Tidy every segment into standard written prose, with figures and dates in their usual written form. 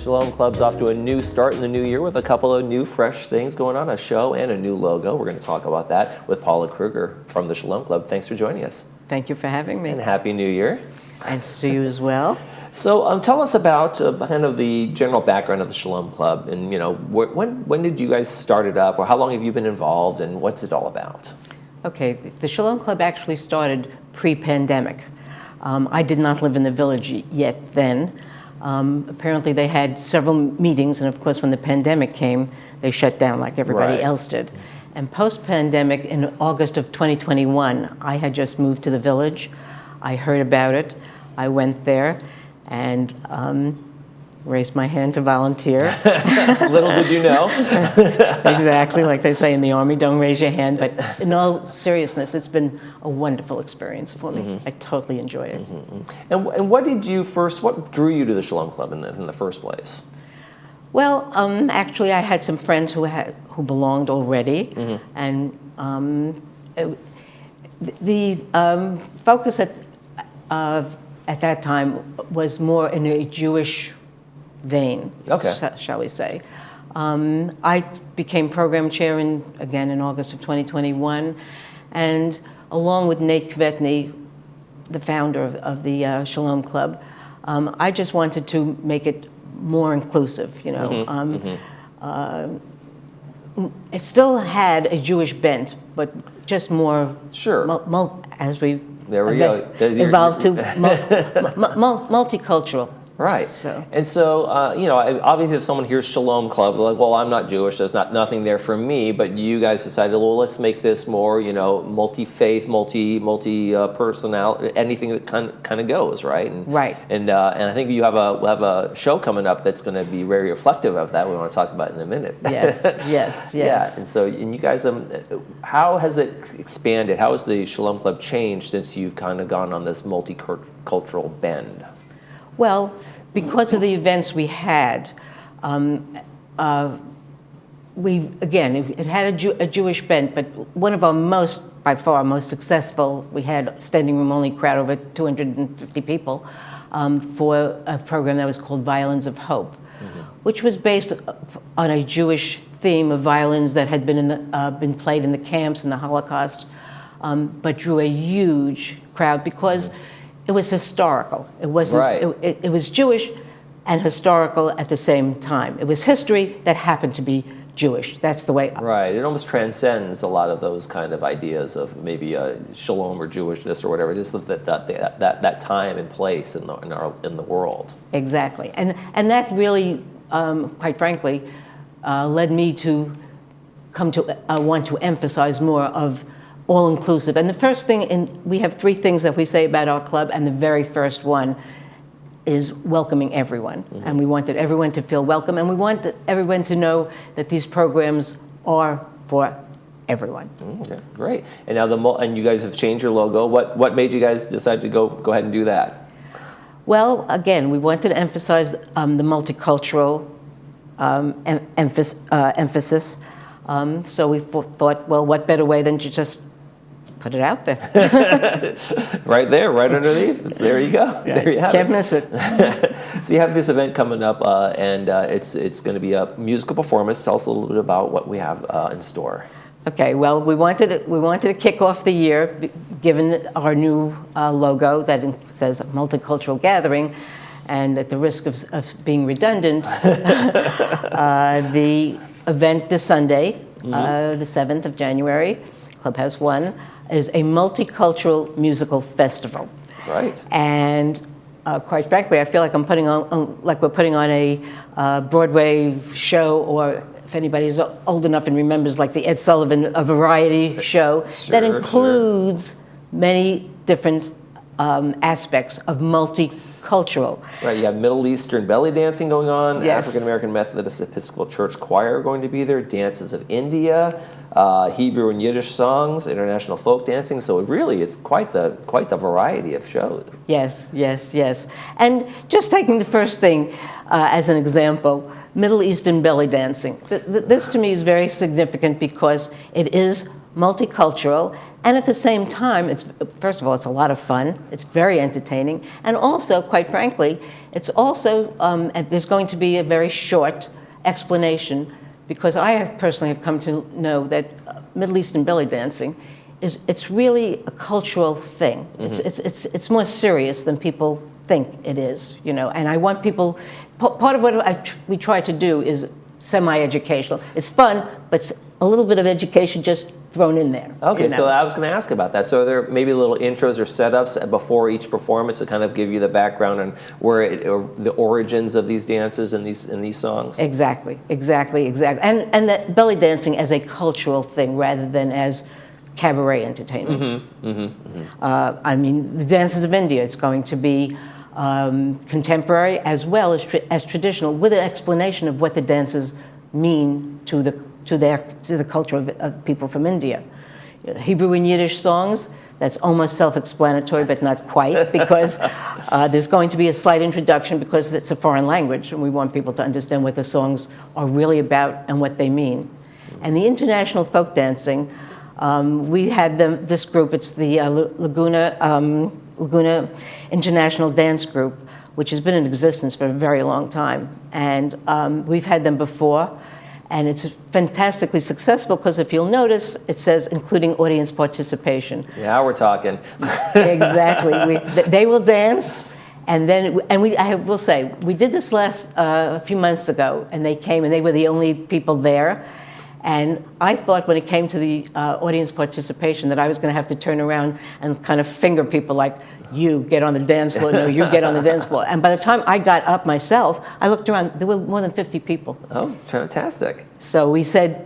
Shalom Club's off to a new start in the new year with a couple of new, fresh things going on, a show and a new logo. We're going to talk about that with Paula Kruger from the Shalom Club. Thanks for joining us. Thank you for having me. And Happy New Year. And to you as well. So tell us about kind of the general background of the Shalom Club, and when did you guys start it up, or how long have you been involved, and what's it all about? Okay, the Shalom Club actually started pre-pandemic. I did not live in the village yet then. Apparently they had several meetings, and of course when the pandemic came, they shut down like everybody else did. And post-pandemic, in August of 2021, I had just moved to the village. I heard about it. I went there and raised my hand to volunteer. Little did you know. Exactly, like they say in the Army, don't raise your hand. But in all seriousness, it's been a wonderful experience for me. Mm-hmm. I totally enjoy it. Mm-hmm. And what drew you to the Shalom Club in the first place? Well, actually, I had some friends who belonged already, mm-hmm. and the focus at that time was more in a Jewish vein, shall we say. I became program chair in August of 2021, and along with Nate Kvetny, the founder of the Shalom Club, I just wanted to make it more inclusive, It still had a Jewish bent, but just more as we evolved to multicultural. Right. So, obviously if someone hears Shalom Club, they're like, well, I'm not Jewish, there's nothing there for me, but you guys decided, well, let's make this more, multi-faith, multi-personality, anything that kind of goes, right? And I think you have a show coming up that's going to be very reflective of that. We want to talk about in a minute. Yes. Yeah, and you guys, how has it expanded? How has the Shalom Club changed since you've kind of gone on this multicultural bend? Well, because of the events we had, it had a Jewish bent, but one of our by far most successful, we had standing room only crowd, over 250 people, for a program that was called Violins of Hope, mm-hmm. which was based on a Jewish theme of violins that had been played in the camps in the Holocaust, but drew a huge crowd because it was historical. It wasn't. It was Jewish and historical at the same time. It was history that happened to be Jewish. That's the way. Right. It almost transcends a lot of those kind of ideas of maybe shalom or Jewishness or whatever. Just that time and place in the world. Exactly. And that really, quite frankly, led me to come to want to emphasize more of all-inclusive. And the first thing, we have three things that we say about our club, and the very first one is welcoming everyone. Mm-hmm. And we wanted everyone to feel welcome, and we want everyone to know that these programs are for everyone. Okay, great. And now and you guys have changed your logo. What made you guys decide to go ahead and do that? Well, again, we wanted to emphasize the multicultural emphasis. So we thought, well, what better way than to just put it out there. Right there, right underneath. There you go. Yeah, there you have Can't miss it. So you have this event coming up, and it's going to be a musical performance. Tell us a little bit about what we have in store. Okay. Well, we wanted to kick off the year, given our new logo that says Multicultural Gathering, and at the risk of being redundant, the event this Sunday, mm-hmm. The 7th of January, Clubhouse 1, is a multicultural musical festival. Right. And quite frankly, I feel like we're putting on a Broadway show, or if anybody's old enough and remembers, like the Ed Sullivan, a variety show that includes many different aspects of multicultural. Right, you have Middle Eastern belly dancing going on, yes. African American Methodist Episcopal Church Choir are going to be there, dances of India, Hebrew and Yiddish songs, international folk dancing. So it's quite the variety of shows. Yes. And just taking the first thing as an example, Middle Eastern belly dancing. This to me is very significant because it is multicultural, And at the same time, first of all, it's a lot of fun. It's very entertaining. And also, quite frankly, it's also, there's going to be a very short explanation, because I have personally have come to know that Middle Eastern belly dancing it's really a cultural thing. It's more serious than people think it is, you know. And I want people, part of what we try to do is semi-educational. It's fun, but it's a little bit of education just thrown in there. Okay, you know? so I was going to ask about that. So are there maybe little intros or setups before each performance to kind of give you the background and or the origins of these dances and these songs? Exactly. And that belly dancing as a cultural thing rather than as cabaret entertainment. I mean, the dances of India, it's going to be contemporary as well as traditional, with an explanation of what the dances mean to the culture of people from India. Hebrew and Yiddish songs, that's almost self-explanatory, but not quite, because there's going to be a slight introduction because it's a foreign language, and we want people to understand what the songs are really about and what they mean. And the international folk dancing, we had this group, it's the Laguna International Dance Group, which has been in existence for a very long time. And we've had them before, and it's fantastically successful because if you'll notice, it says including audience participation. Yeah, we're talking. Exactly. They will dance, and then I will say, we did this a few months ago, and they came, and they were the only people there. And I thought when it came to the audience participation that I was going to have to turn around and kind of finger people like, you get on the dance floor, no, you get on the dance floor. And by the time I got up myself, I looked around, there were more than 50 people. Oh, fantastic. So we said,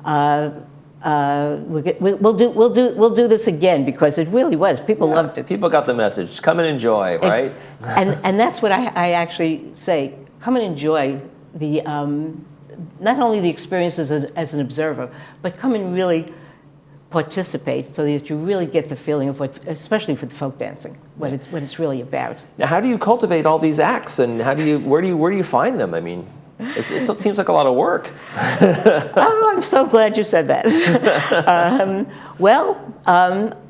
we'll do this again, because it really was. People loved it. People got the message. Come and enjoy, right? And that's what I actually say. Come and enjoy the not only the experience as an observer, but come and really participate so that you really get the feeling of what, especially for the folk dancing, what it's really about. Now, how do you cultivate all these acts, and where do you find them? I mean, it seems like a lot of work. Oh, I'm so glad you said that.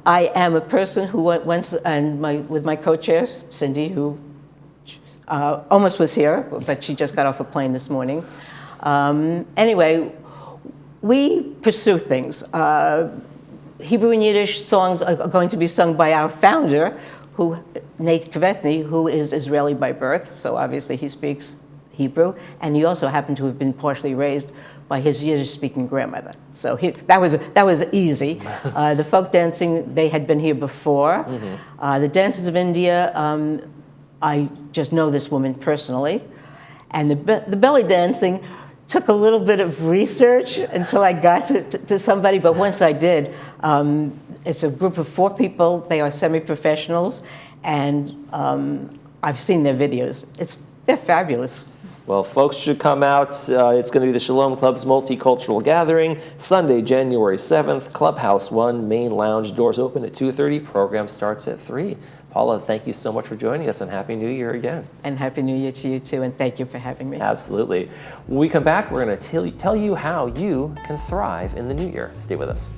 I am a person who once, and with my co-chair, Cindy, who almost was here, but she just got off a plane this morning. Anyway, we pursue things. Hebrew and Yiddish songs are going to be sung by our founder, Nate Kvetny, who is Israeli by birth, so obviously he speaks Hebrew, and he also happened to have been partially raised by his Yiddish-speaking grandmother. So that was easy. The folk dancing, they had been here before. The dances of India, I just know this woman personally, and the belly dancing took a little bit of research until I got to somebody, but once I did, it's a group of 4 people. They are semi-professionals, and I've seen their videos. They're fabulous. Well, folks should come out. It's going to be the Shalom Club's multicultural gathering, Sunday, January 7th, Clubhouse 1, main lounge. Doors open at 2:30. Program starts at 3. Paula, thank you so much for joining us, and Happy New Year again. And Happy New Year to you, too, and thank you for having me. Absolutely. When we come back, we're going to tell you how you can thrive in the new year. Stay with us.